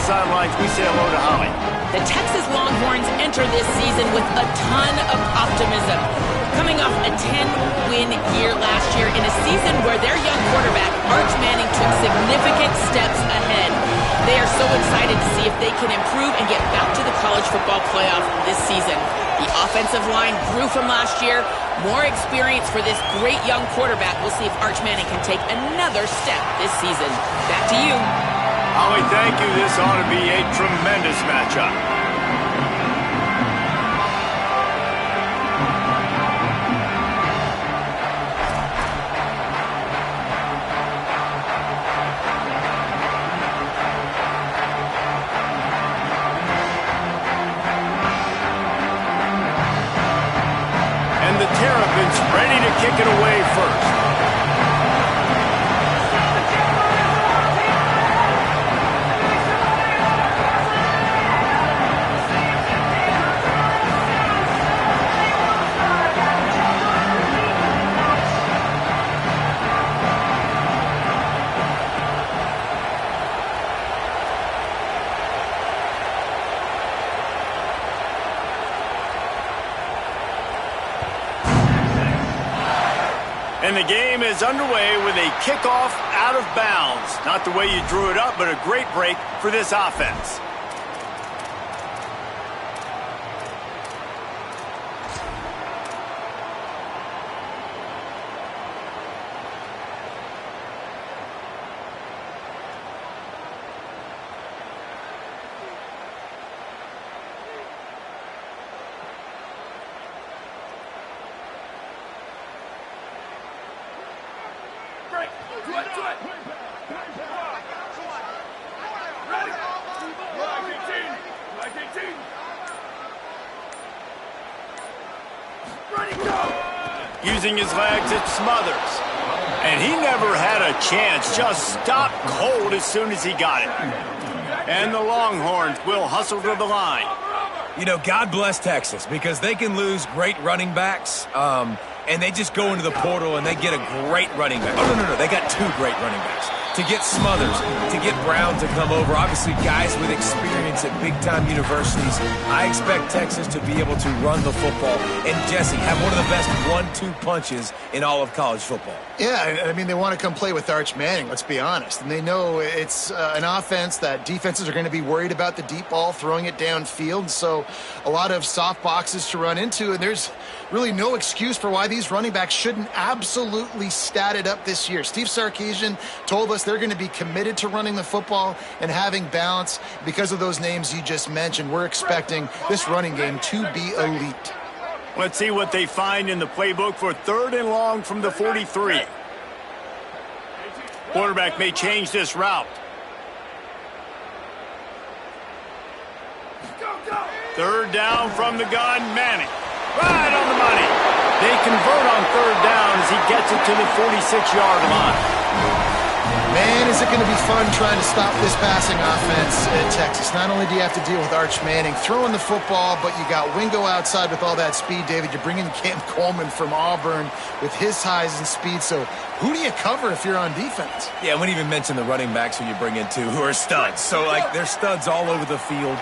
sidelines, we say hello to Holly. The Texas Longhorns enter this season with a ton of optimism. Coming off a 10-win year last year in a season where their young quarterback, Arch Manning, took significant steps ahead. They are so excited to see if they can improve and get back to the college football playoff this season. The offensive line grew from last year. More experience for this great young quarterback. We'll see if Arch Manning can take another step this season. Back to you. Holly, thank you. This ought to be a tremendous matchup. Terrapins ready to kick it away first. And the game is underway with a kickoff out of bounds. Not the way you drew it up, but a great break for this offense. Using his legs, it's Smothers. And he never had a chance, just stopped cold as soon as he got it. And the Longhorns will hustle to the line. You know, God bless Texas, because they can lose great running backs, and they just go into the portal and they get a great running back. Oh, no, they got two great running backs. To get Smothers, to get Brown to come over, obviously guys with experience at big-time universities. I expect Texas to be able to run the football and, Jesse, have one of the best 1-2 punches in all of college football. Yeah, I mean, they want to come play with Arch Manning, let's be honest. And they know it's an offense that defenses are going to be worried about the deep ball, throwing it downfield. So a lot of soft boxes to run into, and there's really no excuse for why these running backs shouldn't absolutely stat it up this year. Steve Sarkisian told us they're going to be committed to running the football and having balance. Because of those names you just mentioned, we're expecting this running game to be elite. Let's see what they find in the playbook for 3rd and long from the 43. Quarterback may change this route. 3rd down from the gun, Manning. Right on the money. They convert on 3rd down as he gets it to the 46-yard line. Man, is it going to be fun trying to stop this passing offense at Texas. Not only do you have to deal with Arch Manning throwing the football, but you got Wingo outside with all that speed, David. You're bringing Cam Coleman from Auburn with his highs and speed. So who do you cover if you're on defense? Yeah, I wouldn't even mention the running backs who you bring in, too, who are studs. So, like, they're studs all over the field.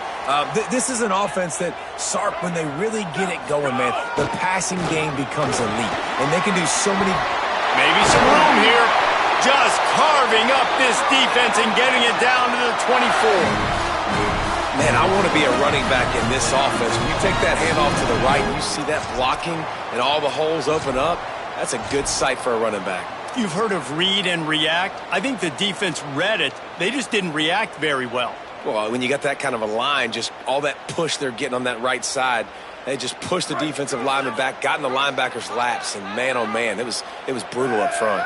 This is an offense that, Sark, when they really get it going, man, the passing game becomes elite. And they can do so many... Maybe some room here. Just carving up this defense and getting it down to the 24. Man, I want to be a running back in this offense. When you take that handoff to the right and you see that blocking and all the holes open up, that's a good sight for a running back. You've heard of read and react. I think the defense read it. They just didn't react very well. Well, when you got that kind of a line, just all that push they're getting on that right side, they just pushed the defensive lineman back, got in the linebacker's laps, and man, oh man, it was brutal up front.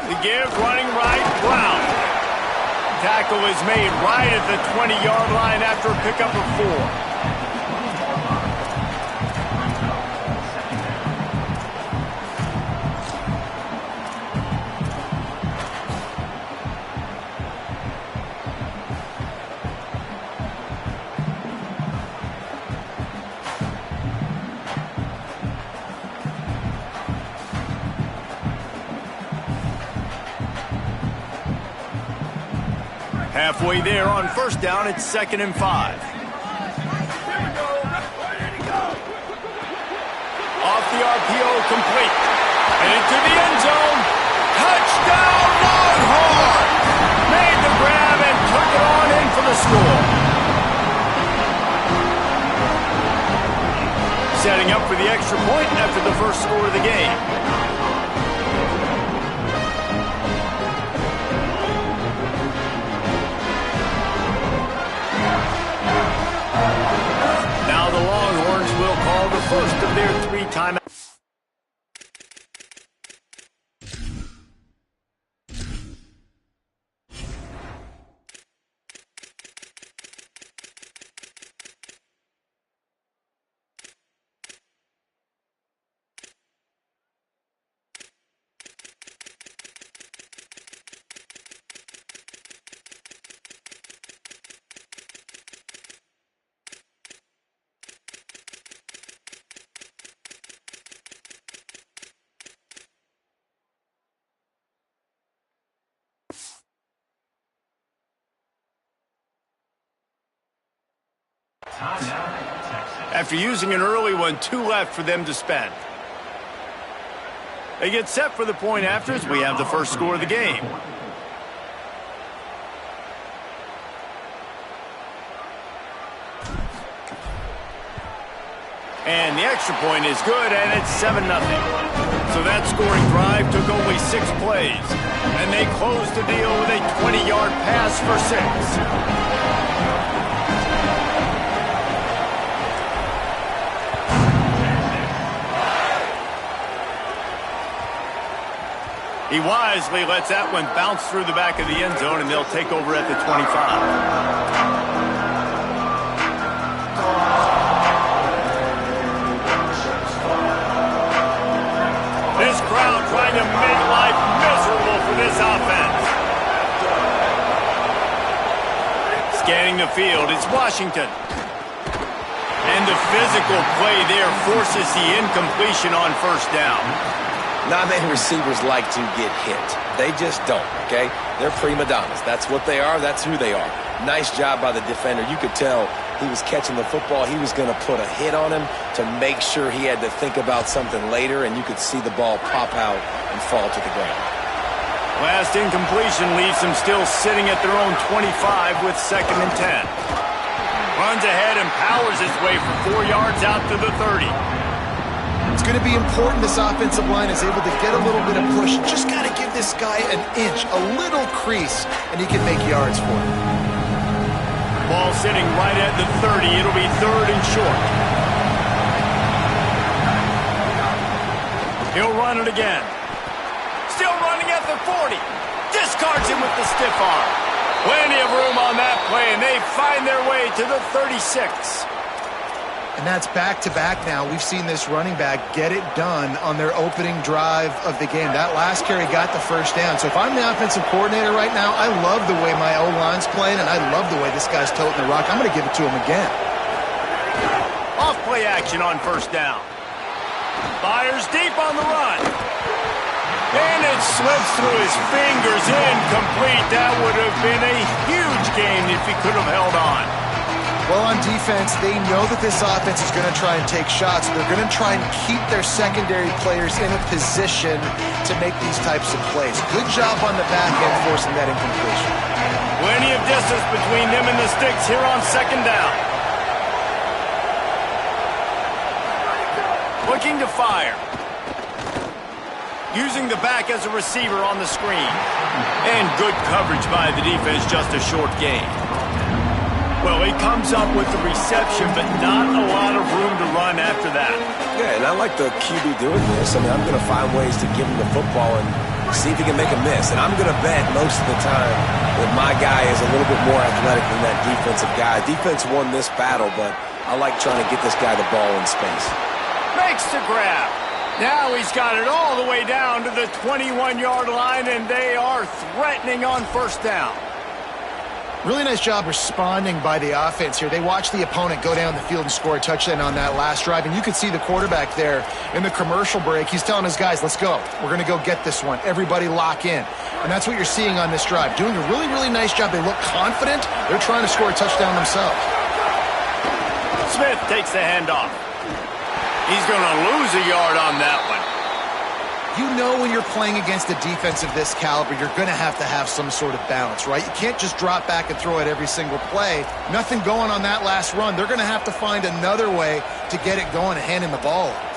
The give, running right, Brown. Tackle is made right at the 20-yard line after a pickup of 4. Halfway there on first down, it's 2nd and 5. Off the RPO, complete. And into the end zone. Touchdown, Longhorn! Made the grab and took it on in for the score. Setting up for the extra point after the first score of the game. Now the Longhorns will call the first of their 3 timeouts. After using an early one, 2 left for them to spend. They get set for the point after as we have the first score of the game. And the extra point is good, and it's 7-0. So that scoring drive took only 6 plays. And they closed the deal with a 20-yard pass for 6. He wisely lets that one bounce through the back of the end zone, and they'll take over at the 25. This crowd trying to make life miserable for this offense. Scanning the field, it's Washington. And the physical play there forces the incompletion on first down. Not many receivers like to get hit. They just don't, okay? They're prima donnas. That's what they are. That's who they are. Nice job by the defender. You could tell he was catching the football. He was going to put a hit on him to make sure he had to think about something later, and you could see the ball pop out and fall to the ground. Last incompletion leaves them still sitting at their own 25 with 2nd and 10. Runs ahead and powers his way for 4 yards out to the 30. It's going to be important this offensive line is able to get a little bit of push. Just got to give this guy an inch, a little crease, and he can make yards for him. Ball sitting right at the 30. It'll be 3rd and short. He'll run it again. Still running at the 40. Discards him with the stiff arm. Plenty of room on that play, and they find their way to the 36. And that's back-to-back now. We've seen this running back get it done on their opening drive of the game. That last carry got the first down. So if I'm the offensive coordinator right now, I love the way my O-line's playing, and I love the way this guy's toting the rock. I'm going to give it to him again. Off play action on first down. Fires deep on the run. And it slips through his fingers, incomplete. That would have been a huge gain if he could have held on. Well, on defense, they know that this offense is going to try and take shots. They're going to try and keep their secondary players in a position to make these types of plays. Good job on the back end forcing that incompletion. Plenty of distance between them and the sticks here on 2nd down. Looking to fire. Using the back as a receiver on the screen. And good coverage by the defense, just a short gain. Well, he comes up with the reception, but not a lot of room to run after that. Yeah, and I like the QB doing this. I mean, I'm going to find ways to give him the football and see if he can make a miss. And I'm going to bet most of the time that my guy is a little bit more athletic than that defensive guy. Defense won this battle, but I like trying to get this guy the ball in space. Makes the grab. Now he's got it all the way down to the 21-yard line, and they are threatening on first down. Really nice job responding by the offense here. They watched the opponent go down the field and score a touchdown on that last drive, and you could see the quarterback there in the commercial break. He's telling his guys, let's go. We're going to go get this one. Everybody lock in. And that's what you're seeing on this drive. Doing a really, really nice job. They look confident. They're trying to score a touchdown themselves. Smith takes the handoff. He's going to lose a yard on that one. You know when you're playing against a defense of this caliber, you're going to have some sort of balance, right? You can't just drop back and throw it every single play. Nothing going on that last run. They're going to have to find another way to get it going and handing the ball off.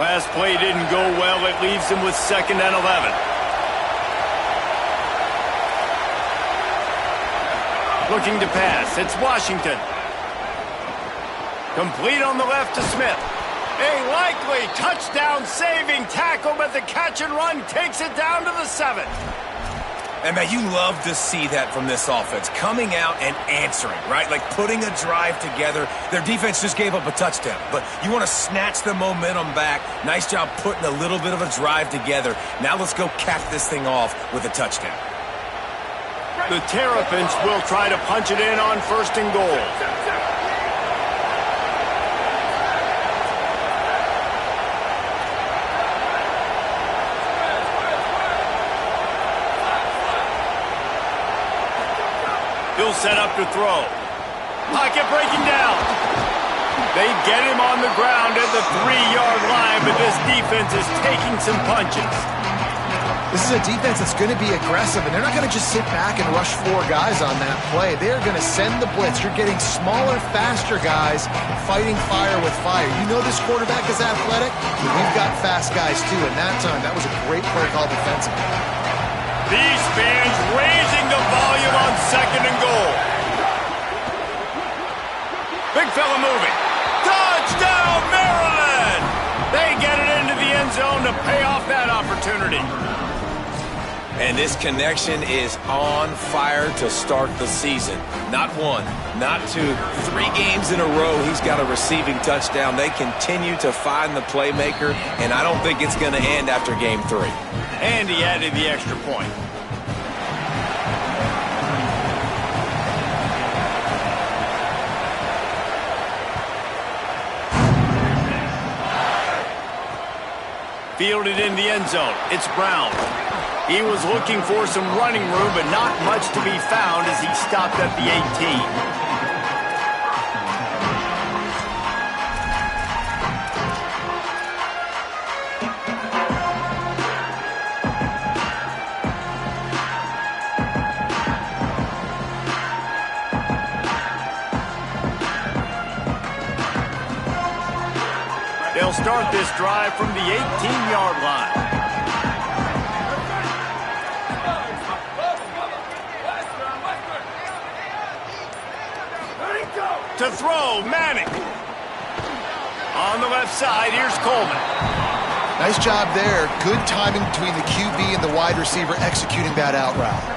Last play didn't go well. It leaves him with 2nd and 11. Looking to pass. It's Washington. Complete on the left to Smith. A likely touchdown-saving tackle, but the catch and run takes it down to the 7. And, man, you love to see that from this offense. Coming out and answering, right? Like putting a drive together. Their defense just gave up a touchdown, but you want to snatch the momentum back. Nice job putting a little bit of a drive together. Now let's go cap this thing off with a touchdown. The Terrapins will try to punch it in on 1st and goal. He'll set up to throw. Pocket breaking down. They get him on the ground at the 3-yard line, but this defense is taking some punches. This is a defense that's going to be aggressive, and they're not going to just sit back and rush 4 guys on that play. They're going to send the blitz. You're getting smaller, faster guys fighting fire with fire. You know this quarterback is athletic, but we've got fast guys too, and that time, that was a great play call defensively. These fans raising the volume on 2nd and goal. Big fella moving. Touchdown, Maryland! They get it into the end zone to pay off that opportunity. And this connection is on fire to start the season. Not 1, not 2, 3 games in a row he's got a receiving touchdown. They continue to find the playmaker, and I don't think it's going to end after game 3. And he added the extra point. Fielded in the end zone. It's Brown. He was looking for some running room, but not much to be found as he stopped at the 18. They'll start this drive from the 18-yard line. To throw, Manning. On the left side, here's Coleman. Nice job there. Good timing between the QB and the wide receiver executing that out route.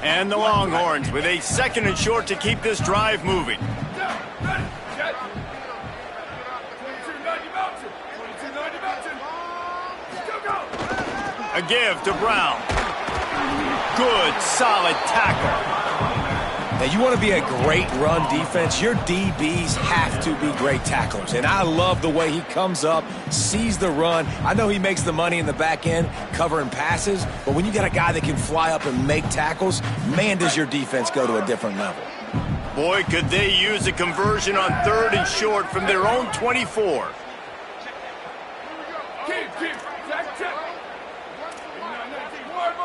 And the Longhorns with a 2nd and short to keep this drive moving. A give to Brown. Good, solid tackle. Now, you want to be a great run defense, your DBs have to be great tacklers. And I love the way he comes up, sees the run. I know he makes the money in the back end covering passes, but when you got a guy that can fly up and make tackles, man, does your defense go to a different level. Boy, could they use a conversion on 3rd and short from their own 24.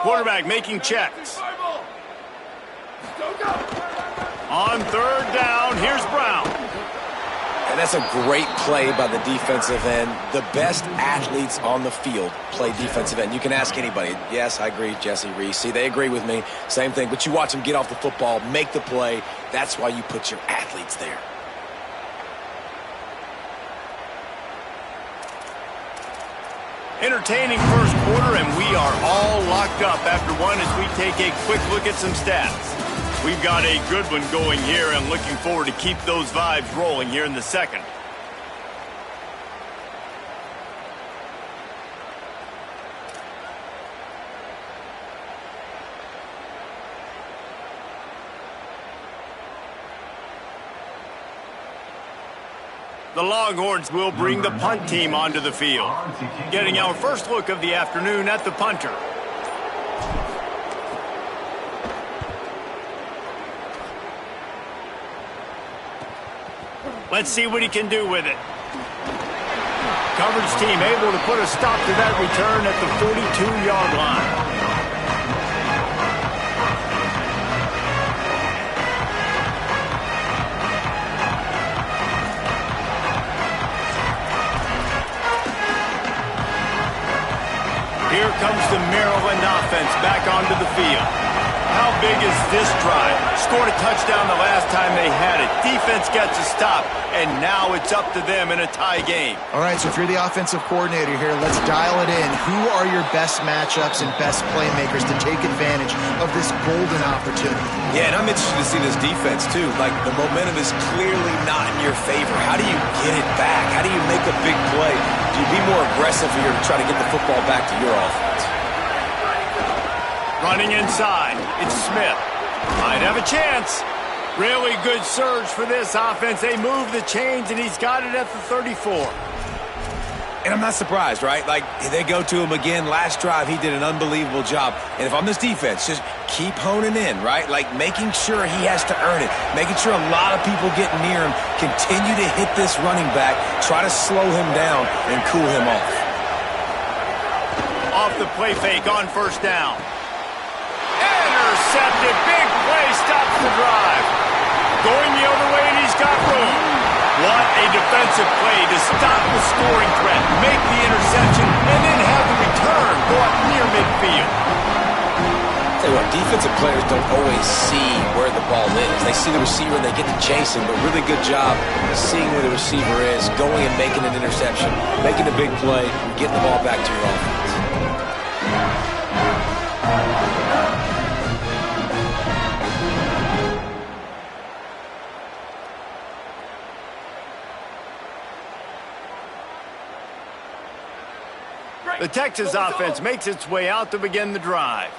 Quarterback making checks. On 3rd down, here's Brown. And that's a great play by the defensive end. The best athletes on the field play defensive end. You can ask anybody. Yes, I agree, Jesse Reese. See, they agree with me. Same thing. But you watch them get off the football, make the play. That's why you put your athletes there. Entertaining first quarter, and we are all locked up after one as we take a quick look at some stats. We've got a good one going here, and looking forward to keep those vibes rolling here in the second. The Longhorns will bring the punt team onto the field. Getting our first look of the afternoon at the punter. Let's see what he can do with it. Coverage team able to put a stop to that return at the 42-yard line. Here comes the Maryland offense back onto the field. How big is this drive? Scored a touchdown the last time they had it. Defense gets a stop, and now it's up to them in a tie game. All right, so if you're the offensive coordinator here, let's dial it in. Who are your best matchups and best playmakers to take advantage of this golden opportunity? Yeah, and I'm interested to see this defense, too. Like, the momentum is clearly not in your favor. How do you get it back? How do you make a big play? Do you be more aggressive here to try to get the football back to your offense? Running inside, it's Smith. Might have a chance. Really good surge for this offense. They move the chains, and he's got it at the 34. And I'm not surprised, right? Like, they go to him again. Last drive, he did an unbelievable job. And if I'm this defense, just keep honing in, right? Like, making sure he has to earn it. Making sure a lot of people get near him. Continue to hit this running back. Try to slow him down and cool him off. Off the play fake on first down. Intercepted. Big play stops the drive. Going the other way, and he's got room. What a defensive play to stop the scoring threat, make the interception, and then have the return go up near midfield. Tell you what, defensive players don't always see where the ball is. They see the receiver and they get to chase him, but really good job seeing where the receiver is, going and making an interception, making a big play, getting the ball back to your offense. The Texas offense makes its way out to begin the drive.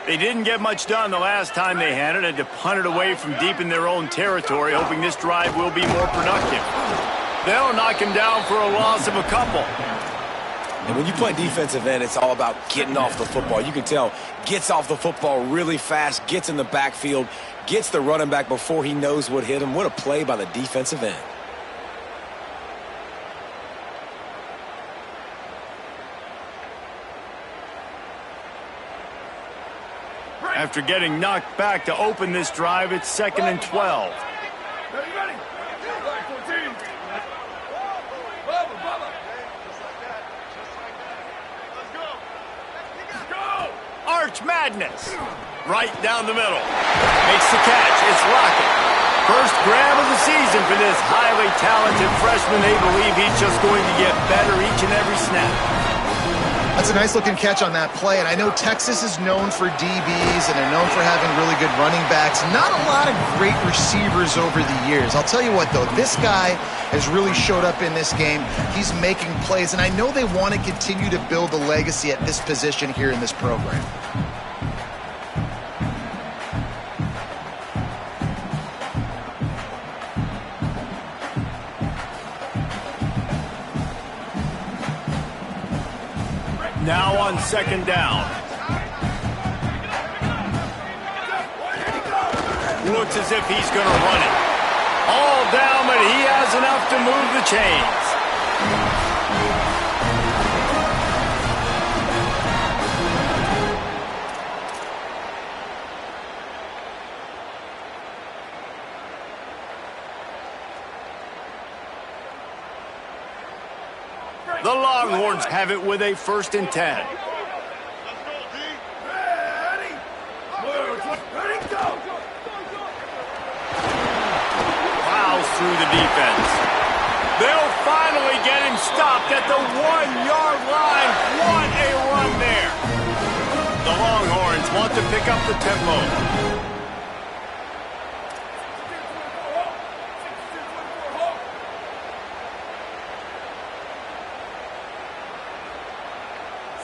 They didn't get much done the last time they had it, had to punt it away from deep in their own territory, hoping this drive will be more productive. They'll knock him down for a loss of a couple. And when you play defensive end, it's all about getting off the football. You can tell, gets off the football really fast, gets in the backfield, gets the running back before he knows what hit him. What a play by the defensive end. After getting knocked back to open this drive, it's 2nd and 12. Arch Madness. Right down the middle. Makes the catch. It's Lockett. First grab of the season for this highly talented freshman. They believe he's just going to get better each and every snap. That's a nice-looking catch on that play, and I know Texas is known for DBs, and they're known for having really good running backs. Not a lot of great receivers over the years. I'll tell you what, though, this guy has really showed up in this game. He's making plays, and I know they want to continue to build a legacy at this position here in this program. Now on 2nd down. Looks as if he's going to run it. All down, but he has enough to move the chains. Longhorns have it with a 1st and 10. Plows through the defense. They'll finally get him stopped at the 1-yard line. What a run there. The Longhorns want to pick up the tempo.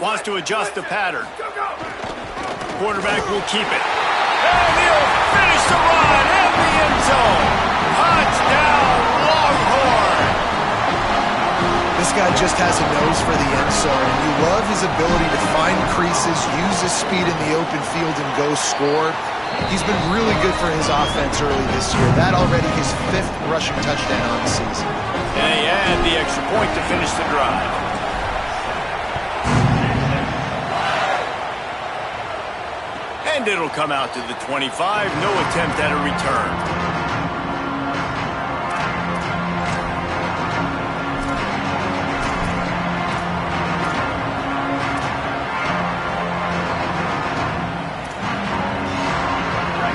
Wants to adjust the pattern. Quarterback will keep it. And he'll finish the run in the end zone. Touchdown, Longhorn. This guy just has a nose for the end zone. You love his ability to find creases, use his speed in the open field, and go score. He's been really good for his offense early this year. That already his 5th rushing touchdown on the season. And he had the extra point to finish the drive. And it'll come out to the 25. No attempt at a return.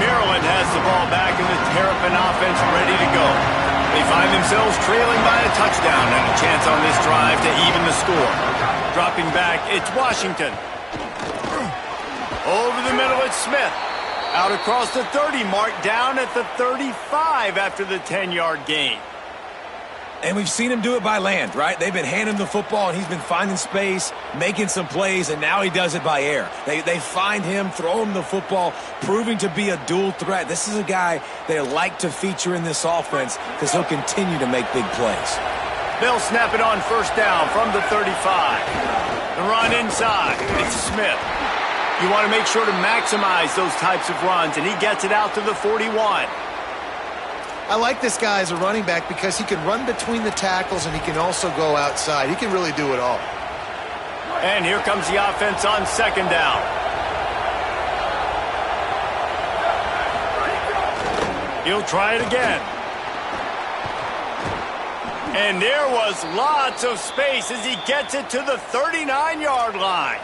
Maryland has the ball back and the Terrapin offense ready to go. They find themselves trailing by a touchdown and a chance on this drive to even the score. Dropping back, it's Washington. Over the middle, it's Smith. Out across the 30, marked down at the 35 after the 10-yard gain. And we've seen him do it by land, right? They've been handing the football, and he's been finding space, making some plays, and now he does it by air. They find him, throw him the football, proving to be a dual threat. This is a guy they like to feature in this offense because he'll continue to make big plays. They'll snap it on 1st down from the 35. The run inside. It's Smith. You want to make sure to maximize those types of runs, and he gets it out to the 41. I like this guy as a running back because he can run between the tackles and he can also go outside. He can really do it all. And here comes the offense on 2nd down. He'll try it again. And there was lots of space as he gets it to the 39-yard line.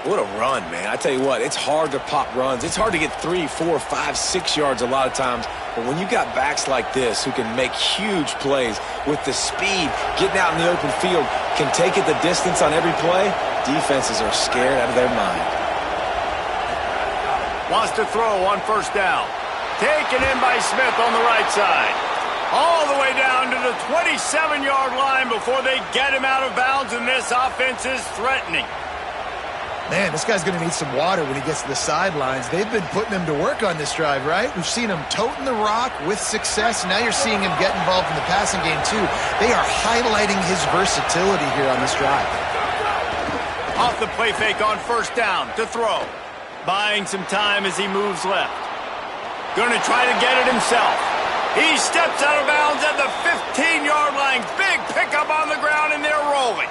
What a run, man. I tell you what, it's hard to pop runs. It's hard to get 3, 4, 5, 6 yards a lot of times. But when you got backs like this who can make huge plays with the speed, getting out in the open field, can take it the distance on every play, defenses are scared out of their mind. Wants to throw on 1st down. Taken in by Smith on the right side. All the way down to the 27-yard line before they get him out of bounds, and this offense is threatening. Man, this guy's going to need some water when he gets to the sidelines. They've been putting him to work on this drive, right? We've seen him toting the rock with success. Now you're seeing him get involved in the passing game, too. They are highlighting his versatility here on this drive. Off the play fake on 1st down to throw. Buying some time as he moves left. Going to try to get it himself. He steps out of bounds at the 15-yard line. Big pickup on the ground, and they're rolling.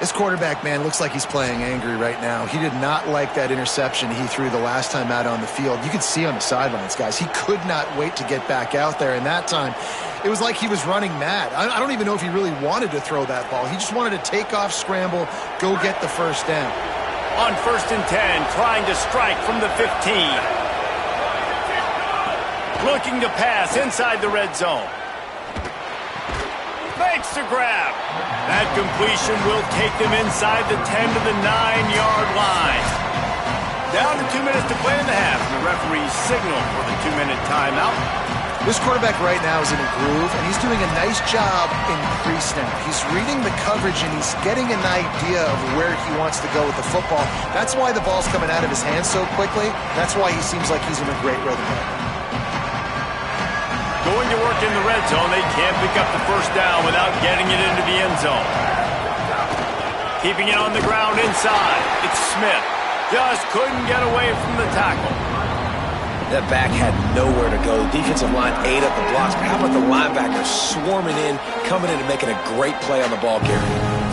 This quarterback, man, looks like he's playing angry right now. He did not like that interception he threw the last time out on the field. You could see on the sidelines, guys, he could not wait to get back out there. And that time, it was like he was running mad. I don't even know if he really wanted to throw that ball. He just wanted to take off, scramble, go get the 1st down. On 1st and 10, trying to strike from the 15. Looking to pass inside the red zone. Makes the grab. That completion will take them inside the 10 to the 9-yard line. Down to 2 minutes to play in the half. And the referee's signal for the 2-minute timeout. This quarterback right now is in a groove, and he's doing a nice job in pre-snap. He's reading the coverage, and he's getting an idea of where he wants to go with the football. That's why the ball's coming out of his hands so quickly. That's why he seems like he's in a great rhythm right now. Going to work in the red zone. They can't pick up the 1st down without getting it into the end zone. Keeping it on the ground inside. It's Smith. Just couldn't get away from the tackle. That back had nowhere to go. The defensive line ate up the blocks. But how about the linebackers swarming in, coming in and making a great play on the ball carrier?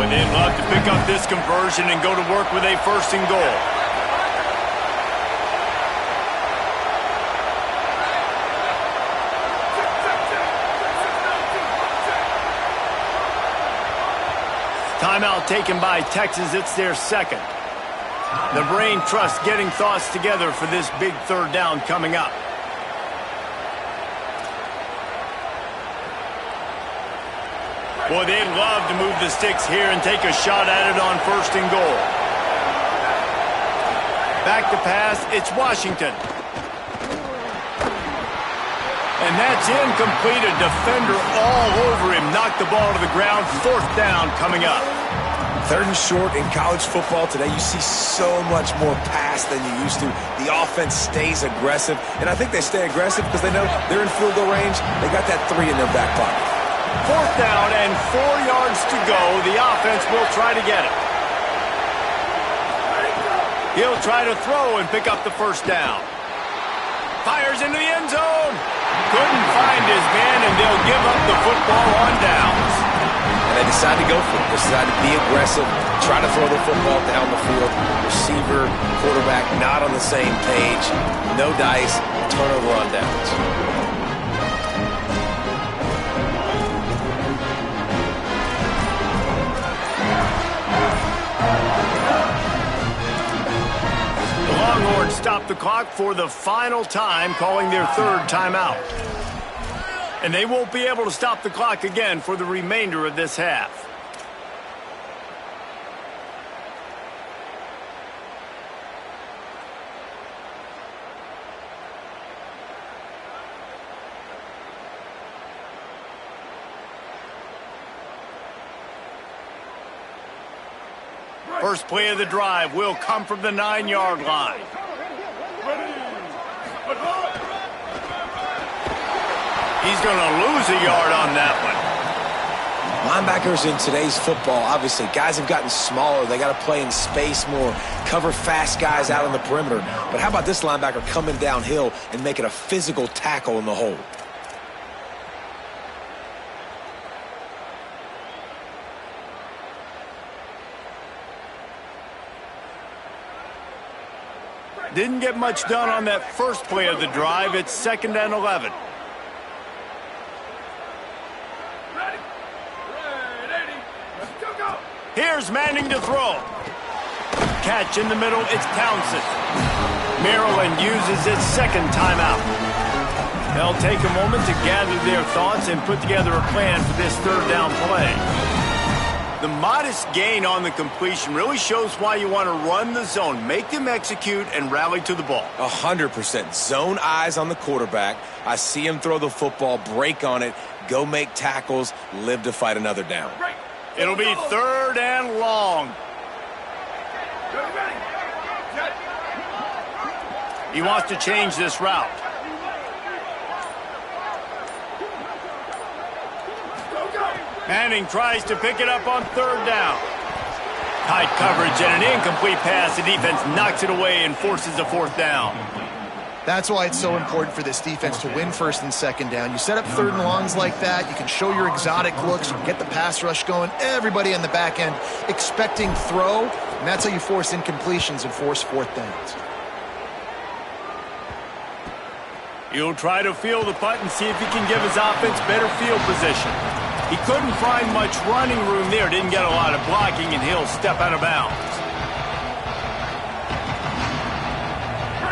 They'd love to pick up this conversion and go to work with a 1st and goal. Timeout taken by Texas. It's their 2nd. The brain trust getting thoughts together for this big 3rd down coming up. Boy, they'd love to move the sticks here and take a shot at it on 1st and goal. Back to pass, it's Washington. And that's incomplete. A defender all over him. Knocked the ball to the ground. 4th down coming up. 3rd and short in college football today. You see so much more pass than you used to. The offense stays aggressive. And I think they stay aggressive because they know they're in field goal range. They got that 3 in their back pocket. 4th down and 4 yards to go. The offense will try to get it. He'll try to throw and pick up the 1st down. Fires into the end zone. Couldn't find his man, and they'll give up the football on downs. And they decide to go for it. They decide to be aggressive, try to throw the football down the field. Receiver, quarterback, not on the same page. No dice, turnover on downs. Longhorns stop the clock for the final time, calling their 3rd timeout. And they won't be able to stop the clock again for the remainder of this half. First play of the drive will come from the 9-yard line. He's going to lose a yard on that one. Linebackers in today's football, obviously, guys have gotten smaller. They got to play in space more, cover fast guys out on the perimeter. But how about this linebacker coming downhill and making a physical tackle in the hole? Didn't get much done on that first play of the drive. It's 2nd and 11. Here's Manning to throw. Catch in the middle, it's Townsend. Maryland uses its 2nd timeout. They'll take a moment to gather their thoughts and put together a plan for this 3rd down play. The modest gain on the completion really shows why you want to run the zone. Make them execute and rally to the ball. 100%. Zone eyes on the quarterback. I see him throw the football, break on it, go make tackles, live to fight another down. It'll be 3rd and long. He wants to change this route. Manning tries to pick it up on 3rd down. Tight coverage and an incomplete pass. The defense knocks it away and forces a 4th down. That's why it's so important for this defense to win 1st and 2nd down. You set up 3rd and longs like that. You can show your exotic looks. You can get the pass rush going. Everybody on the back end expecting throw. And that's how you force incompletions and force 4th downs. He'll try to field the punt and see if he can give his offense better field position. He couldn't find much running room there. Didn't get a lot of blocking, and he'll step out of bounds.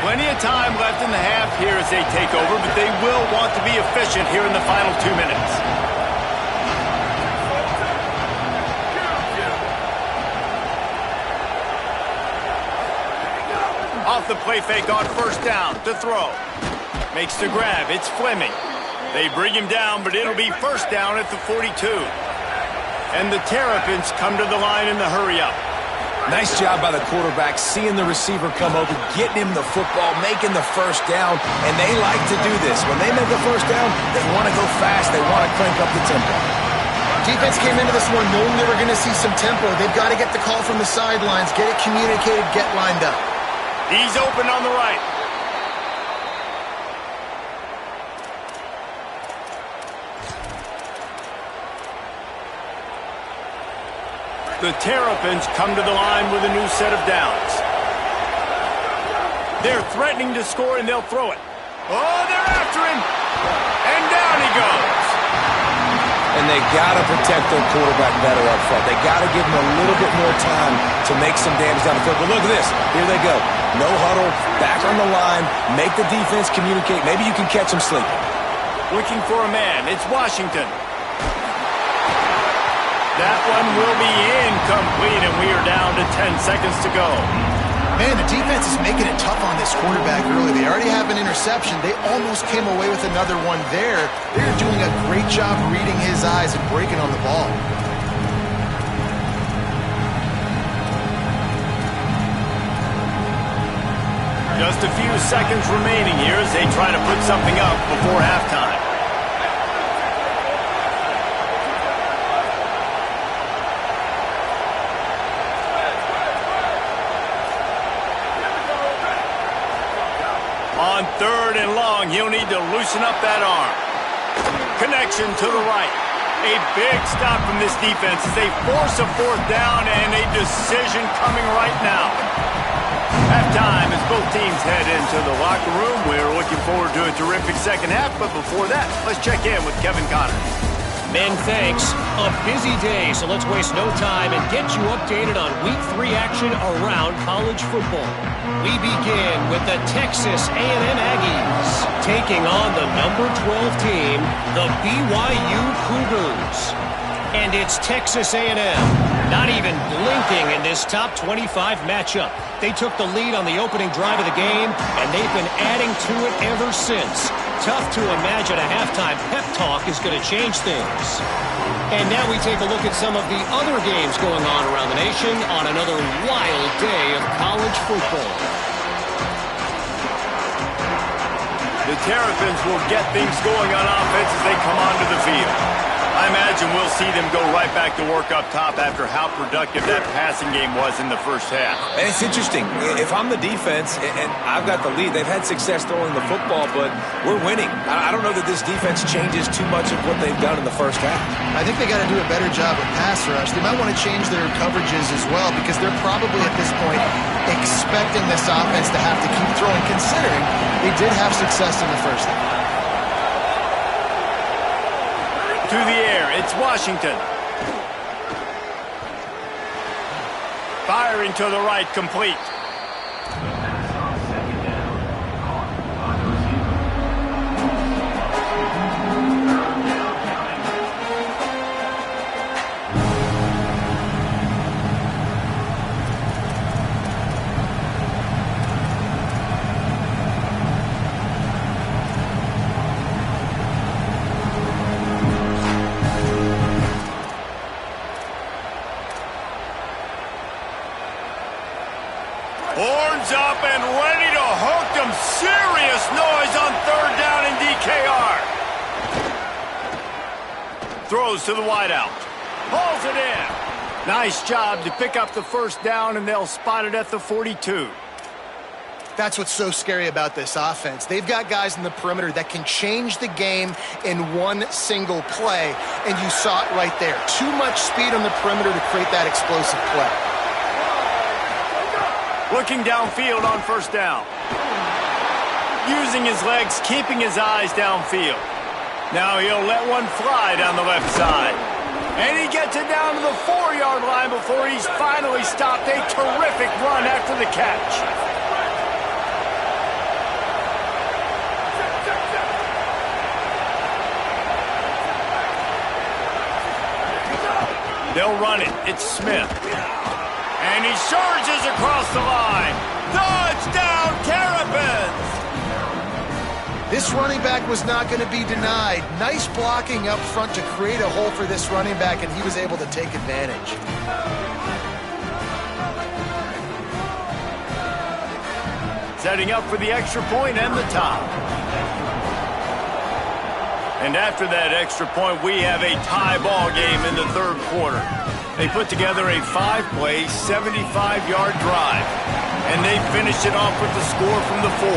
Plenty of time left in the half here as they take over, but they will want to be efficient here in the final 2 minutes. Off the play fake on 1st down to throw. Makes the grab. It's Fleming. They bring him down, but it'll be 1st down at the 42. And the Terrapins come to the line in the hurry-up. Nice job by the quarterback, seeing the receiver come open, getting him the football, making the 1st down, and they like to do this. When they make a 1st down, they want to go fast. They want to crank up the tempo. Defense came into this one knowing they were going to see some tempo. They've got to get the call from the sidelines, get it communicated, get lined up. He's open on the right. The Terrapins come to the line with a new set of downs. They're threatening to score, and they'll throw it. Oh, they're after him. And down he goes. And they got to protect their quarterback better up front. They got to give him a little bit more time to make some damage down the field. But look at this. Here they go. No huddle, back on the line, make the defense communicate. Maybe you can catch them sleeping. Looking for a man. It's Washington. That one will be incomplete, and we are down to 10 seconds to go. Man, the defense is making it tough on this quarterback early. They already have an interception. They almost came away with another one there. They're doing a great job reading his eyes and breaking on the ball. Just a few seconds remaining here as they try to put something up before halftime. On 3rd and long, he'll need to loosen up that arm. Connection to the right. A big stop from this defense as they force a 4th down, and a decision coming right now. Halftime as both teams head into the locker room. We're looking forward to a terrific second half, but before that, let's check in with Kevin Connors. Men, thanks. A busy day, so let's waste no time and get you updated on Week 3 action around college football. We begin with the Texas A&M Aggies taking on the number 12 team, the BYU Cougars. And it's Texas A&M, not even blinking in this top 25 matchup. They took the lead on the opening drive of the game, and they've been adding to it ever since. Tough to imagine a halftime pep talk is going to change things. And now we take a look at some of the other games going on around the nation on another wild day of college football. The Terrapins will get things going on offense as they come onto the field. I imagine we'll see them go right back to work up top after how productive that passing game was in the first half. And it's interesting. If I'm the defense and I've got the lead, they've had success throwing the football, but we're winning. I don't know that this defense changes too much of what they've done in the first half. I think they got to do a better job with pass rush. They might want to change their coverages as well because they're probably at this point expecting this offense to have to keep throwing, considering they did have success in the first half. To the air, it's Washington. Firing to the right, complete. Horns up and ready to hook them. Serious noise on 3rd down in DKR. Throws to the wideout. Pulls it in. Nice job to pick up the 1st down, and they'll spot it at the 42. That's what's so scary about this offense. They've got guys in the perimeter that can change the game in one single play, and you saw it right there. Too much speed on the perimeter to create that explosive play. Looking downfield on 1st down. Using his legs, keeping his eyes downfield. Now he'll let one fly down the left side. And he gets it down to the 4-yard line before he's finally stopped. A terrific run after the catch. They'll run it. It's Smith. And he surges across the line. Touchdown, Terrapins! This running back was not going to be denied. Nice blocking up front to create a hole for this running back, and he was able to take advantage. Setting up for the extra point and the top. And after that extra point, we have a tie ball game in the 3rd quarter. They put together a 5-play, 75-yard drive, and they finished it off with the score from the 4.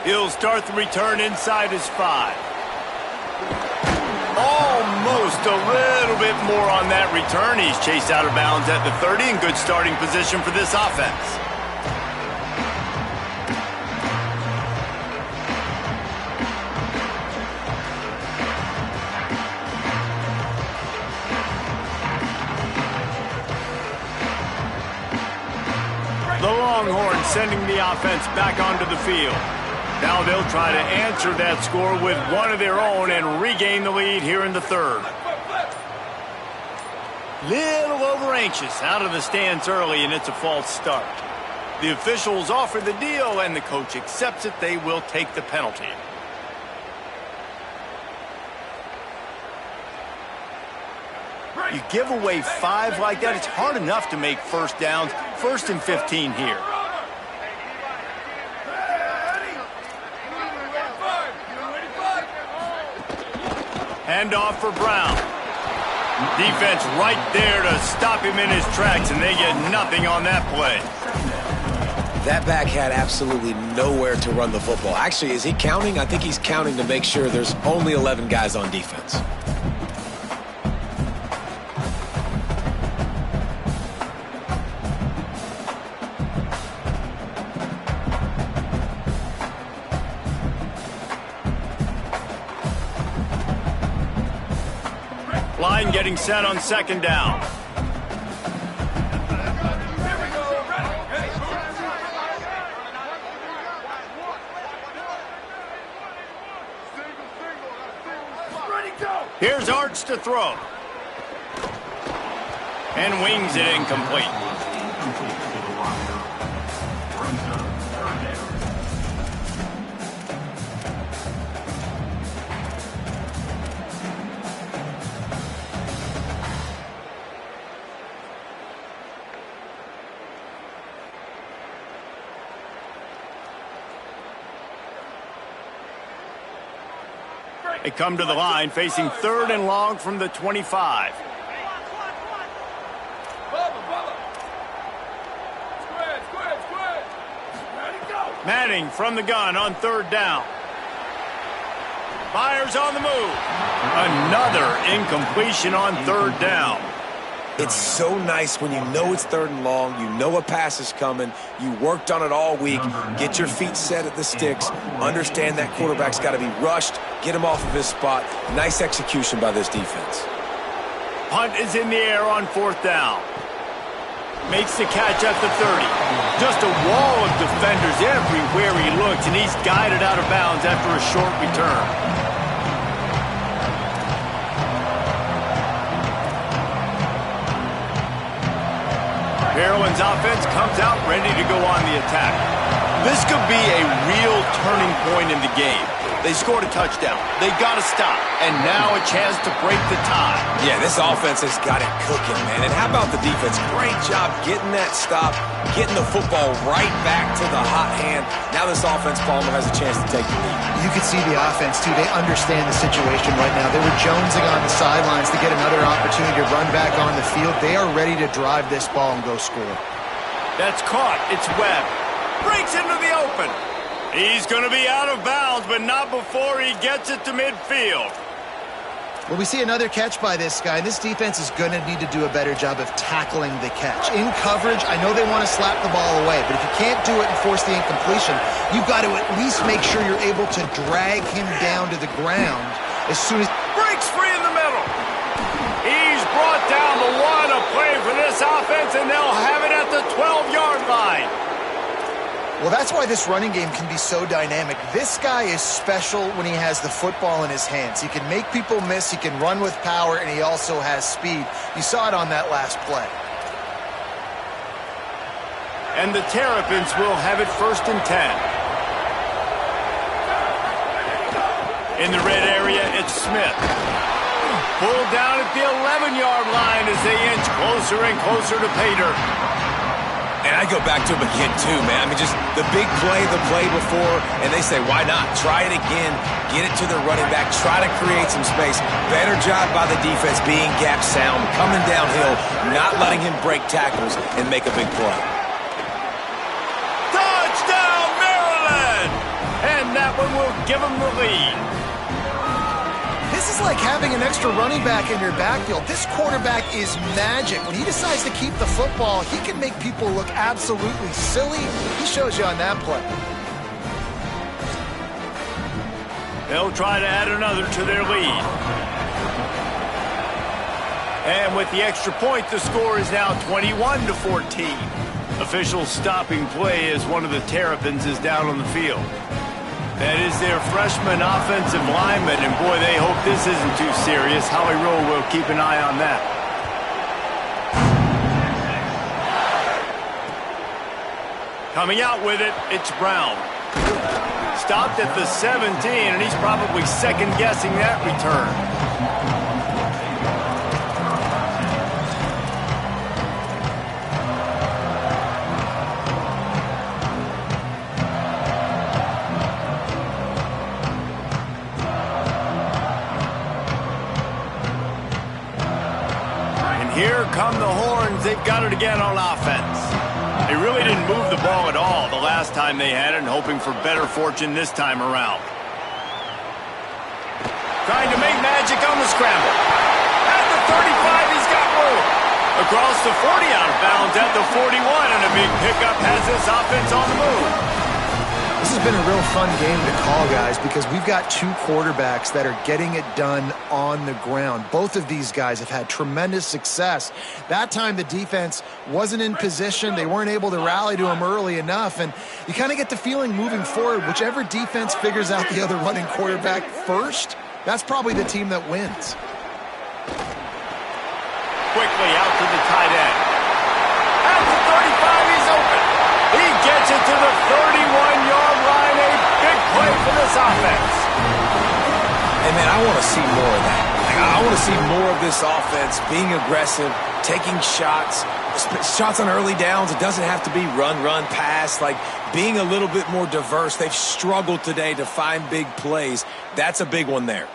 He'll start the return inside his 5. Almost a little bit more on that return. He's chased out of bounds at the 30 in good starting position for this offense. The Longhorns sending the offense back onto the field. Now they'll try to answer that score with one of their own and regain the lead here in the third. Little over-anxious out of the stands early, and it's a false start. The officials offer the deal, and the coach accepts it. They will take the penalty. You give away 5 like that, it's hard enough to make first downs. 1st and 15 here. Handoff for Brown. Defense right there to stop him in his tracks, and they get nothing on that play. That back had absolutely nowhere to run the football. Actually, is he counting? I think he's counting to make sure there's only 11 guys on defense. Line getting set on 2nd down. Here's Arch to throw. And wings it incomplete. They come to the line facing 3rd and long from the 25. Manning from the gun on 3rd down. Fires on the move. Another incompletion on 3rd down. It's so nice when you know it's 3rd and long, you know a pass is coming, you worked on it all week, get your feet set at the sticks, understand that quarterback's got to be rushed, get him off of his spot. Nice execution by this defense. Punt is in the air on 4th down. Makes the catch at the 30. Just a wall of defenders everywhere he looks, and he's guided out of bounds after a short return. Maryland's offense comes out ready to go on the attack. This could be a real turning point in the game. They scored a touchdown. They got to stop. And now a chance to break the tie. Yeah, this offense has got it cooking, man. And how about the defense? Great job getting that stop, getting the football right back to the hot hand. Now this offense, Palmer, has a chance to take the lead. You can see the offense, too. They understand the situation right now. They were jonesing on the sidelines to get another opportunity to run back on the field. They are ready to drive this ball and go score. That's caught. It's Webb. Breaks into the open. He's going to be out of bounds, but not before he gets it to midfield. Well, we see another catch by this guy. This defense is going to need to do a better job of tackling the catch. In coverage, I know they want to slap the ball away, but if you can't do it and force the incompletion, you've got to at least make sure you're able to drag him down to the ground as soon as... Breaks free in the middle. He's brought down the one, a play for this offense, and they'll have it at the 12-yard line. Well, that's why this running game can be so dynamic. This guy is special when he has the football in his hands. He can make people miss, he can run with power, and he also has speed. You saw it on that last play. And the Terrapins will have it 1st and 10. In the red area, it's Smith. Pulled down at the 11-yard line as they inch closer and closer to pay dirt. And I go back to him again, too, man. I mean, just the big play, the play before, and they say, why not? Try it again, get it to the running back, try to create some space. Better job by the defense being gap sound, coming downhill, not letting him break tackles and make a big play. Touchdown, Maryland! And that one will give them the lead. This is is like having an extra running back in your backfield. This quarterback is magic. When he decides to keep the football, he can make people look absolutely silly. He shows you on that play. They'll try to add another to their lead. And with the extra point, the score is now 21-14. Officials stopping play as one of the Terrapins is down on the field. That is their freshman offensive lineman, and boy, they hope this isn't too serious. Howie Rowe will keep an eye on that. Coming out with it, it's Brown. Stopped at the 17, and he's probably second-guessing that return. Here come the horns. They've got it again on offense. They really didn't move the ball at all the last time they had it, and hoping for better fortune this time around. Trying to make magic on the scramble. At the 35, he's got room. Across the 40, out of bounds at the 41, and a big pickup has this offense on the move. This has been a real fun game to call, guys, because we've got two quarterbacks that are getting it done on the ground. Both of these guys have had tremendous success. That time the defense wasn't in position. They weren't able to rally to him early enough, and you kind of get the feeling moving forward, whichever defense figures out the other running quarterback first, that's probably the team that wins. Quickly out to the tight end. At the 35, he's open. He gets it to the 31-yard line. A big play for this offense. Hey, man, I want to see more of that. I want to see more of this offense being aggressive, taking shots on early downs. It doesn't have to be run, pass. Like, being a little bit more diverse. They've struggled today to find big plays. That's a big one there.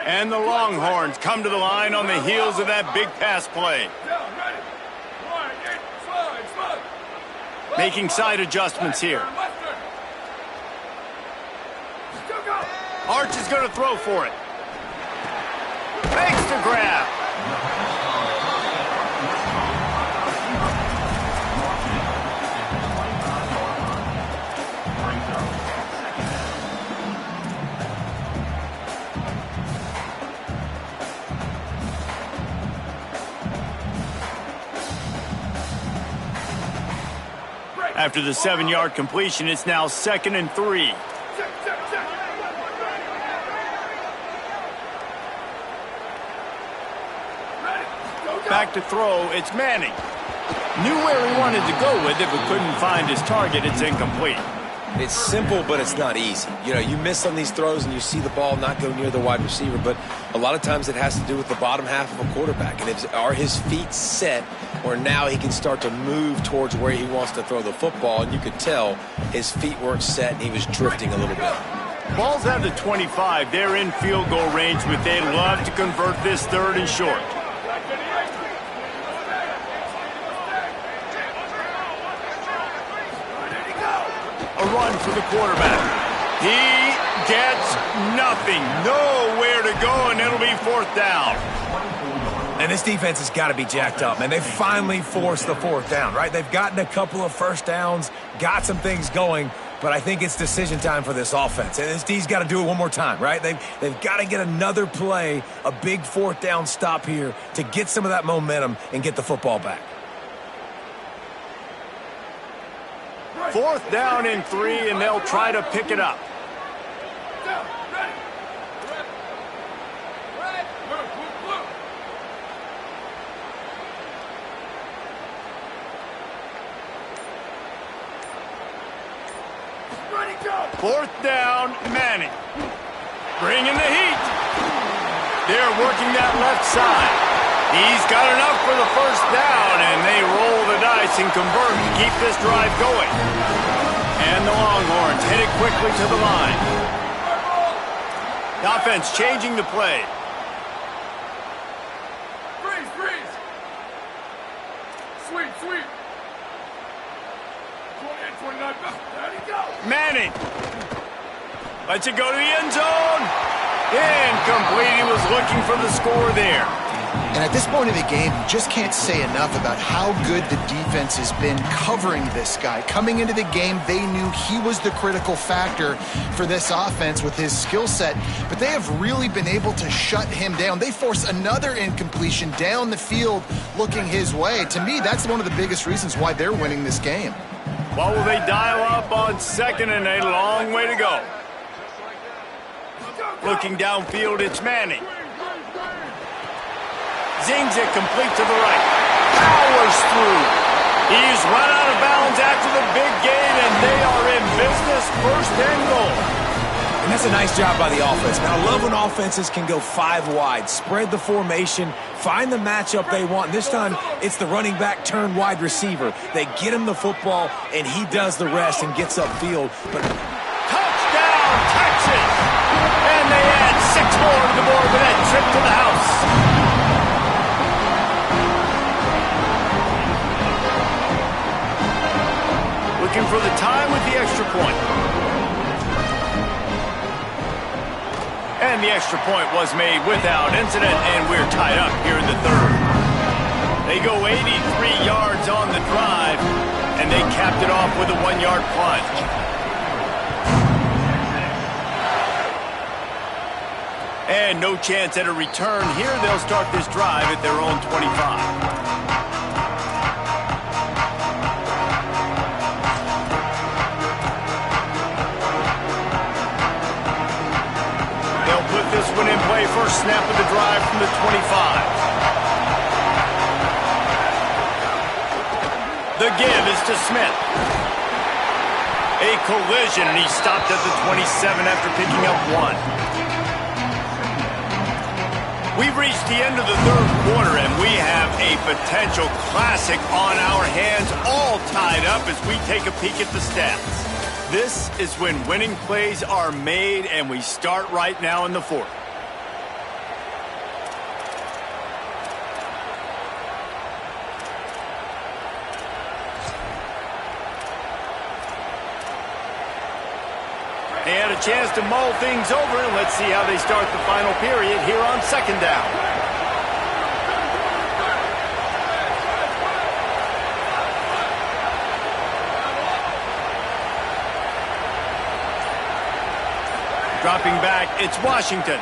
And the Longhorns come to the line on the heels of that big pass play. Making side adjustments here. Arch is going to throw for it. Makes the grab. After the 7-yard completion, it's now 2nd and 3. Back to throw, it's Manning. Knew where he wanted to go with it, but couldn't find his target. It's incomplete. It's simple, but it's not easy. You know, you miss on these throws and you see the ball not go near the wide receiver, but a lot of times it has to do with the bottom half of a quarterback. And are his feet set, or now he can start to move towards where he wants to throw the football, and you could tell his feet weren't set and he was drifting a little bit. Ball's at the 25. They're in field goal range, but they'd love to convert this 3rd and short. A run for the quarterback. He gets nothing. Nowhere to go, and it'll be 4th down. And this defense has got to be jacked up, man. They finally forced the 4th down, right? They've gotten a couple of first downs, got some things going, but I think it's decision time for this offense. And this D's got to do it one more time, right? They've got to get another play, a big 4th down stop here to get some of that momentum and get the football back. 4th down and 3, and they'll try to pick it up. Fourth down, Manning. Bringing the heat. They're working that left side. He's got enough for the 1st down, and they roll the dice and convert to keep this drive going. And the Longhorns headed quickly to the line. The offense changing the play. Freeze. Sweep. 28, 29, there you go. Manning. Lets it go to the end zone. Incomplete. He was looking for the score there. And at this point of the game, you just can't say enough about how good the defense has been covering this guy. Coming into the game, they knew he was the critical factor for this offense with his skill set, but they have really been able to shut him down. They force another incompletion down the field looking his way. To me, that's one of the biggest reasons why they're winning this game. What will they dial up on 2nd and a long way to go? Looking downfield, it's Manning. Zings it complete to the right. Powers through. He's run out of bounds after the big gain, and they are in business, 1st and goal. And that's a nice job by the offense. Man, I love when offenses can go 5 wide, spread the formation, find the matchup they want. This time, it's the running back turned wide receiver. They get him the football, and he does the rest and gets upfield. But touchdown, Texas! And they add 6 more to the board with that trip to the house. Looking for the time with the extra point. And the extra point was made without incident, and we're tied up here in the 3rd. They go 83 yards on the drive, and they capped it off with a 1-yard plunge. And no chance at a return here. They'll start this drive at their own 25. This one in play, first snap of the drive from the 25. The give is to Smith. A collision, and he stopped at the 27 after picking up 1. We've reached the end of the 3rd quarter, and we have a potential classic on our hands, all tied up as we take a peek at the stats. This is when winning plays are made, and we start right now in the 4th. They had a chance to mull things over, and let's see how they start the final period here on 2nd down. Dropping back, it's Washington.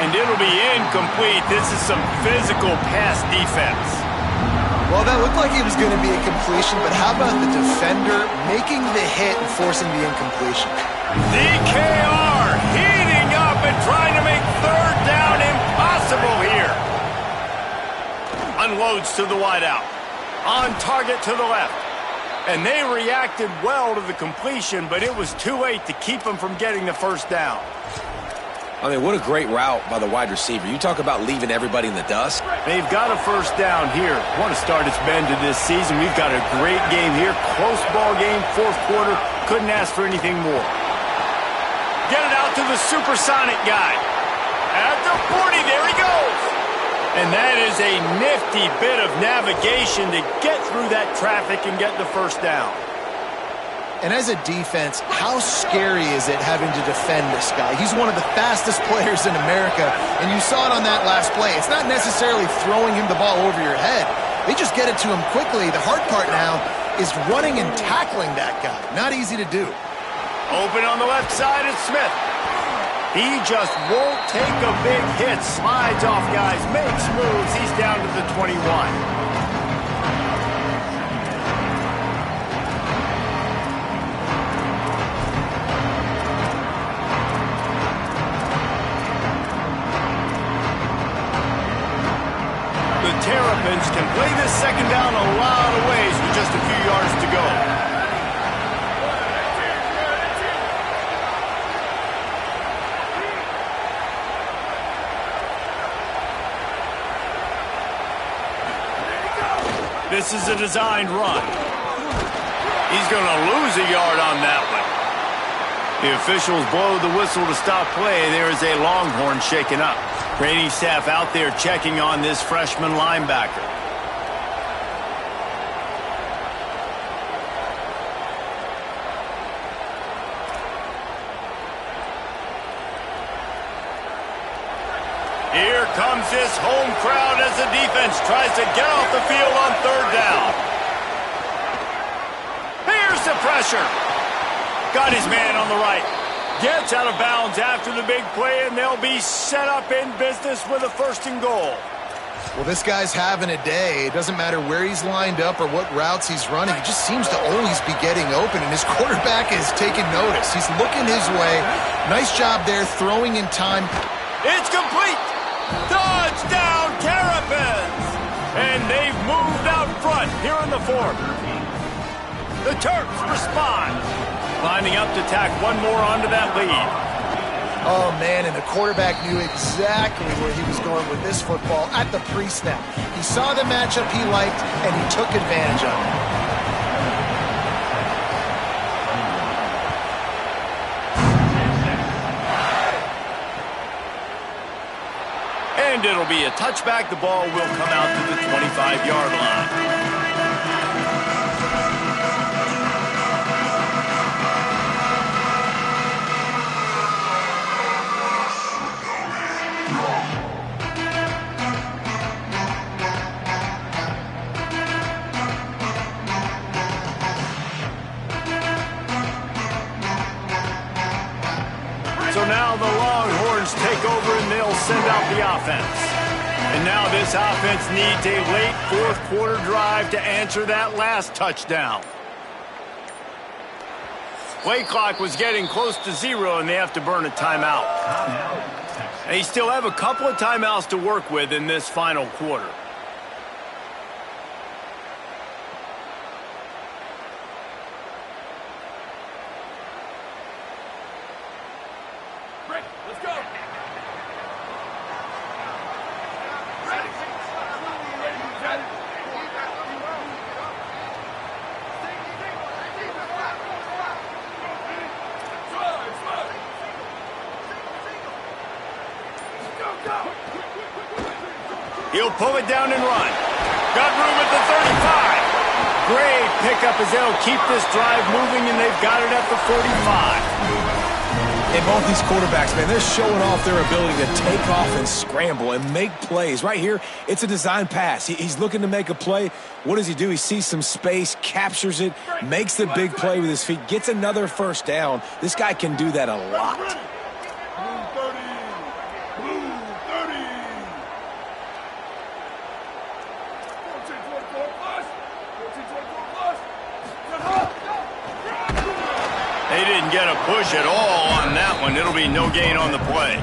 And it'll be incomplete. This is some physical pass defense. Well, that looked like it was going to be a completion, but how about the defender making the hit and forcing the incompletion? DKR heating up and trying to make 3rd down impossible here. Unloads to the wideout. On target to the left. And they reacted well to the completion, but it was too late to keep them from getting the 1st down. I mean, what a great route by the wide receiver. You talk about leaving everybody in the dust. They've got a 1st down here. What a start it's been to this season. We've got a great game here. Close ball game, 4th quarter. Couldn't ask for anything more. Get it out to the supersonic guy. At the 40, there he goes. And that is a nifty bit of navigation to get through that traffic and get the 1st down. And as a defense, how scary is it having to defend this guy? He's one of the fastest players in America, and you saw it on that last play. It's not necessarily throwing him the ball over your head. They just get it to him quickly. The hard part now is running and tackling that guy. Not easy to do. Open on the left side, it's Smith. He just won't take a big hit. Slides off guys, makes moves. He's down to the 21. The Terrapins can play this 2nd down a lot of ways with just a few yards to go. This is a designed run. He's going to lose a yard on that one. The officials blow the whistle to stop play. There is a Longhorn shaken up. Training staff out there checking on this freshman linebacker. this home crowd as the defense tries to get off the field on third down. Here's the pressure. Got his man on the right. Gets out of bounds after the big play, and they'll be set up in business with a 1st and goal. Well, this guy's having a day. It doesn't matter where he's lined up or what routes he's running. He just seems to always be getting open, and his quarterback is taking notice. He's looking his way. Nice job there, throwing in time. It's complete. Touchdown, Terrapins! And they've moved out front here in the 4th. The Terps respond. Lining up to tack one more onto that lead. Oh, man, and the quarterback knew exactly where he was going with this football at the pre-snap. He saw the matchup he liked, and he took advantage of it. And it'll be a touchback. The ball will come out to the 25-yard line. So now the Longhorns take over and they'll send out the offense. And now this offense needs a late 4th quarter drive to answer that last touchdown. Play clock was getting close to 0 and they have to burn a timeout. They still have a couple of timeouts to work with in this final quarter. He'll pull it down and run. Got room at the 35. Great pickup as they'll keep this drive moving, and they've got it at the 45. And both these quarterbacks, man, they're showing off their ability to take off and scramble and make plays. Right here, it's a design pass. He's looking to make a play. What does he do? He sees some space, captures it, makes the big play with his feet, gets another 1st down. This guy can do that a lot. They didn't get a push at all on that one. It'll be no gain on the play.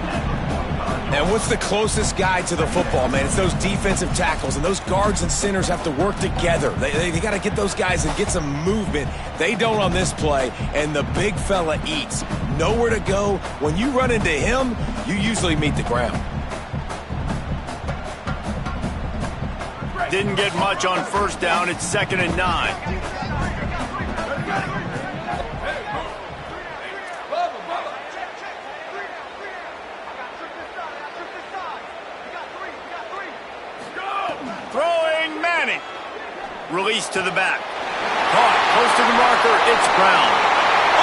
And what's the closest guy to the football, man? It's those defensive tackles, and those guards and centers have to work together. They got to get those guys and get some movement. They don't on this play, and the big fella eats. Nowhere to go. When you run into him, you usually meet the ground. Didn't get much on 1st down. It's 2nd and 9. Throwing Manning. Release to the back. Caught close to the marker. It's Brown.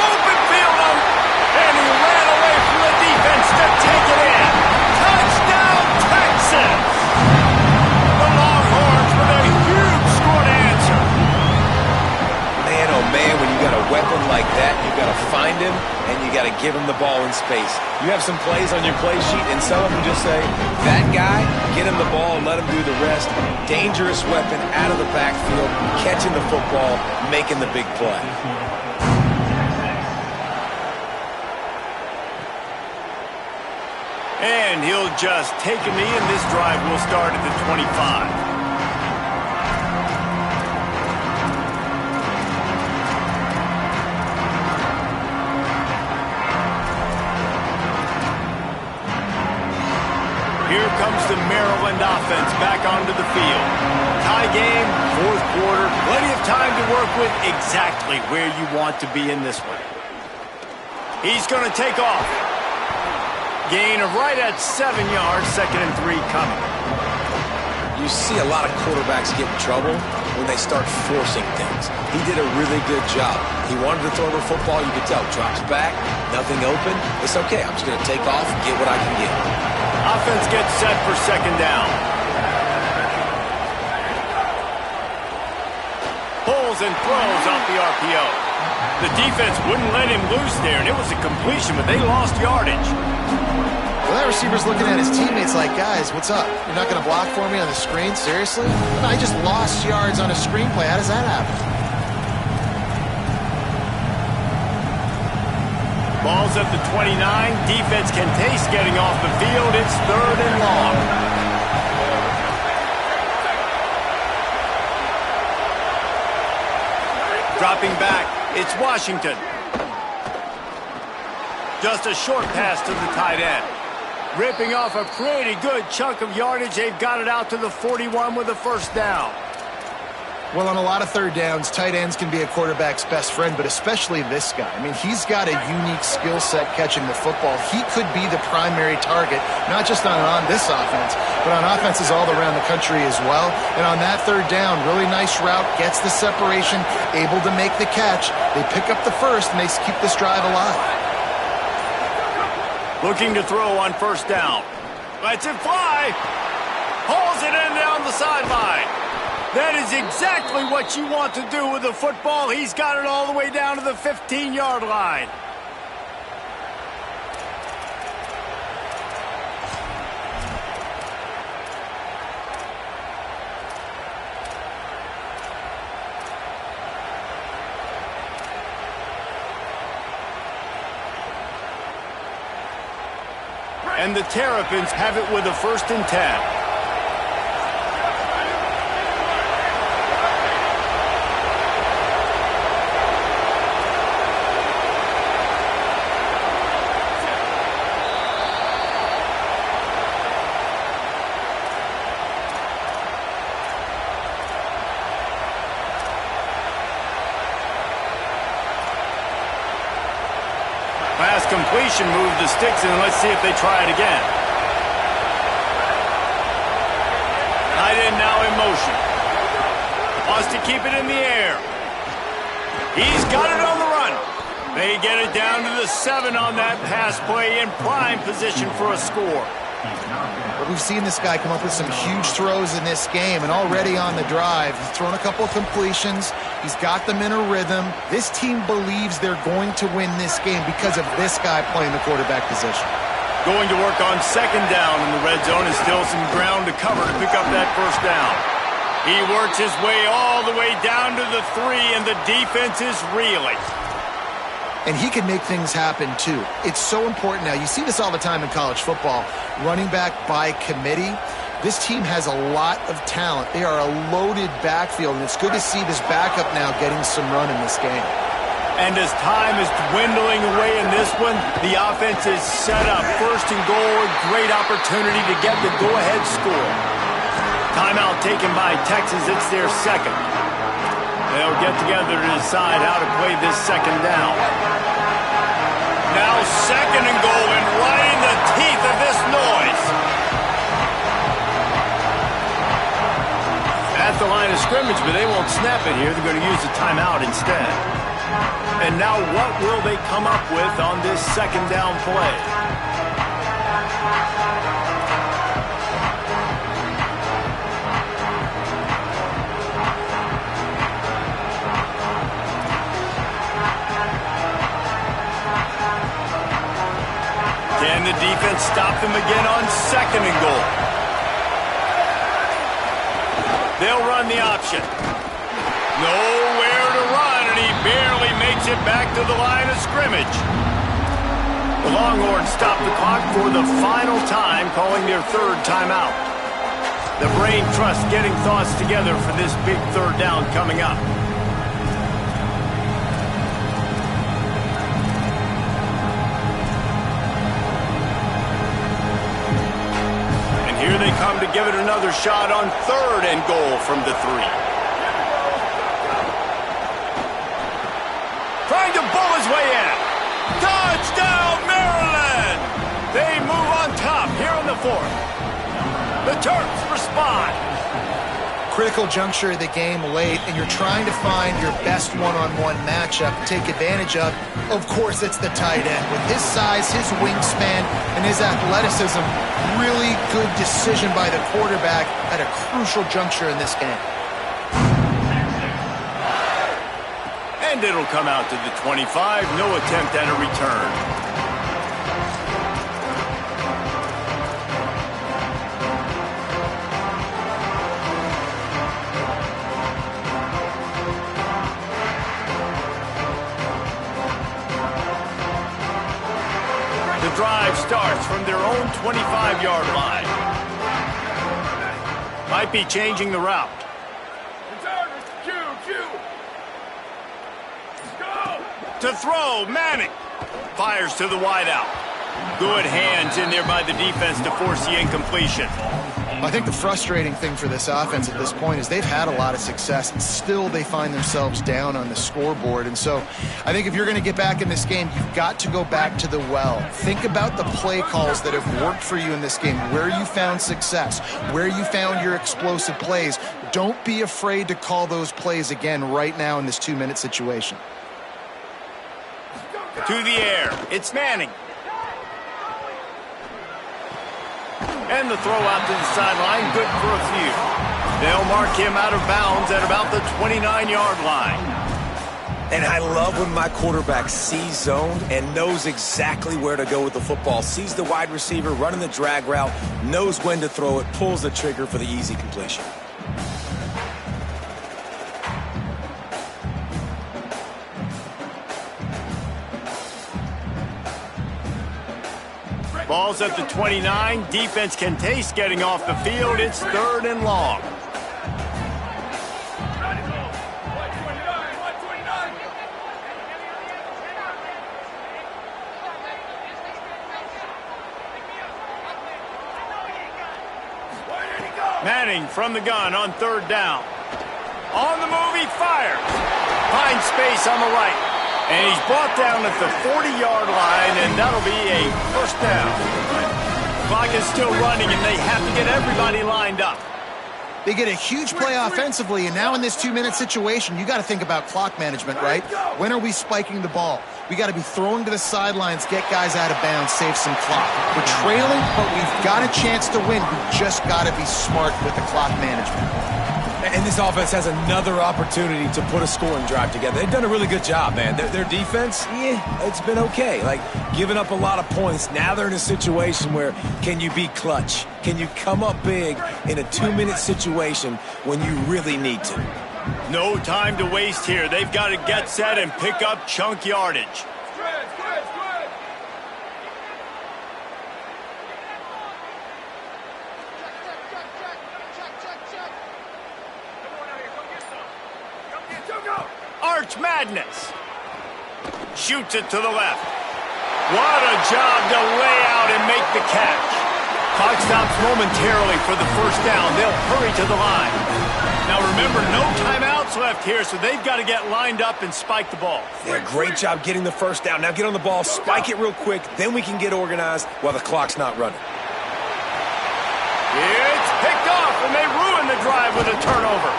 Open field, and he ran away from the defense to take it in. Touchdown, Texas! The Longhorns with a huge score to answer. Man, oh man, when you got a weapon like that, you got to find him, and you got to give him the ball in space. You have some plays on your play sheet, and some of them just say, that guy, get him the ball and let him do the rest. Dangerous weapon out of the backfield, catching the football, making the big play. And he'll just take a knee, and this drive will start at the 25. Here comes the Maryland offense back onto the field. Tie game, 4th quarter, plenty of time to work with exactly where you want to be in this one. He's going to take off. Gain of right at 7 yards, 2nd and 3 coming. You see a lot of quarterbacks get in trouble when they start forcing things. He did a really good job. He wanted to throw the football, you could tell. Drops back, nothing open. It's okay, I'm just going to take off and get what I can get. Offense gets set for second down. Pulls and throws off the RPO. The defense wouldn't let him loose there, and it was a completion, but they lost yardage. Well, that receiver's looking at his teammates like, guys, what's up? You're not going to block for me on the screen? Seriously? No, I just lost yards on a screenplay. How does that happen? Ball's at the 29. Defense can taste getting off the field. It's 3rd and long. Dropping back, it's Washington. Just a short pass to the tight end. Ripping off a pretty good chunk of yardage. They've got it out to the 41 with a first down. Well, on a lot of third downs, tight ends can be a quarterback's best friend, but especially this guy. I mean, he's got a unique skill set catching the football. He could be the primary target, not just on this offense, but on offenses all around the country as well. And on that third down, really nice route, gets the separation, able to make the catch. They pick up the first, and they keep this drive alive. Looking to throw on first down. Lets it fly. Hauls it in down the sideline. That is exactly what you want to do with the football. He's got it all the way down to the 15-yard line. And the Terrapins have it with a 1st and 10. Pass completion, move the sticks, and let's see if they try it again. Tight end now in motion. Wants to keep it in the air. He's got it on the run. They get it down to the 7 on that pass play, in prime position for a score. But we've seen this guy come up with some huge throws in this game, and already on the drive, he's thrown a couple of completions. He's got them in a rhythm. This team believes they're going to win this game because of this guy playing the quarterback position. Going to work on second down in the red zone, and still some ground to cover to pick up that first down. He works his way all the way down to the 3, and the defense is reeling. And he can make things happen, too. It's so important now. You see this all the time in college football. Running back by committee. This team has a lot of talent. They are a loaded backfield, and it's good to see this backup now getting some run in this game. And as time is dwindling away in this one, the offense is set up. 1st and goal, great opportunity to get the go-ahead score. Timeout taken by Texas. It's their 2nd. They'll get together to decide how to play this second down. Now 2nd and goal, and right in the teeth of this noise. At the line of scrimmage, but they won't snap it here. They're going to use a timeout instead. And now what will they come up with on this second down play? Can the defense stop them again on 2nd and goal? They'll run the option. Nowhere to run, and he barely makes it back to the line of scrimmage. The Longhorns stop the clock for the final time, calling their 3rd timeout. The brain trust getting thoughts together for this big 3rd down coming up. Here they come to give it another shot on 3rd and goal from the 3. Trying to bull his way in. Touchdown, Maryland! They move on top here in the 4th. The Terps respond. critical juncture of the game late and you're trying to find your best one-on-one matchup to take advantage of course it's the tight end. With his size, his wingspan, and his athleticism, really good decision by the quarterback at a crucial juncture in this game. And it'll come out to the 25. No attempt at a return. The drive starts from their own 25-yard line. Might be changing the route. To throw, Manning. Fires to the wideout. Good hands in there by the defense to force the incompletion. I think the frustrating thing for this offense at this point is they've had a lot of success, and still they find themselves down on the scoreboard. And so I think if you're going to get back in this game, you've got to go back to the well. Think about the play calls that have worked for you in this game, where you found success, where you found your explosive plays. Don't be afraid to call those plays again right now in this 2-minute situation. To the air, it's Manning. And the throw out to the sideline, good for a few. They'll mark him out of bounds at about the 29-yard line. And I love when my quarterback sees zoned and knows exactly where to go with the football. Sees the wide receiver running the drag route, knows when to throw it, pulls the trigger for the easy completion. Ball's at the 29. Defense can taste getting off the field. It's 3rd and long. Manning from the gun on 3rd down. On the move, he fires. Finds space on the right. And he's brought down at the 40-yard line, and that'll be a 1st down. Clock is still running, and they have to get everybody lined up. They get a huge play offensively, and now in this 2-minute situation, you got to think about clock management, right? When are we spiking the ball? We got to be throwing to the sidelines, get guys out of bounds, save some clock. We're trailing, but we've got a chance to win. We've just got to be smart with the clock management. And this offense has another opportunity to put a scoring drive together. They've done a really good job, man. Their defense, it's been okay. Like, giving up a lot of points. Now they're in a situation where can you be clutch? Can you come up big in a 2-minute situation when you really need to? No time to waste here. They've got to get set and pick up chunk yardage. Arch Madness. Shoots it to the left. What a job to lay out and make the catch. Clock stops momentarily for the 1st down. They'll hurry to the line. Now remember, no timeouts left here, so they've got to get lined up and spike the ball. Yeah, great job getting the 1st down. Now get on the ball, spike it real quick, then we can get organized while the clock's not running. It's picked off, and they ruin the drive with a turnover.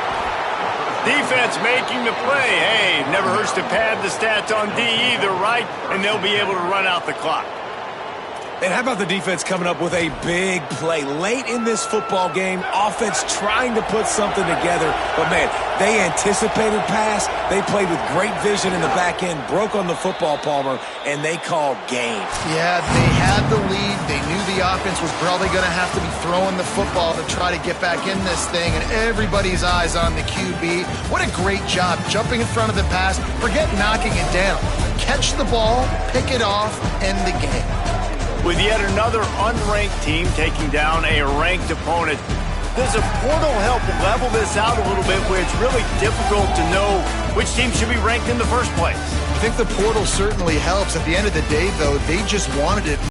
Defense making the play. Hey, never hurts to pad the stats on D either, right? And they'll be able to run out the clock. And how about the defense coming up with a big play late in this football game? Offense trying to put something together. But, man, they anticipated pass. They played with great vision in the back end, broke on the football, Palmer, and they called game. Yeah, they had the lead. They knew the offense was probably going to have to be throwing the football to try to get back in this thing, and everybody's eyes on the QB. What a great job jumping in front of the pass. Forget knocking it down. Catch the ball, pick it off, end the game. With yet another unranked team taking down a ranked opponent, does a portal help level this out a little bit where it's really difficult to know which team should be ranked in the first place? I think the portal certainly helps. At the end of the day, though, they just wanted it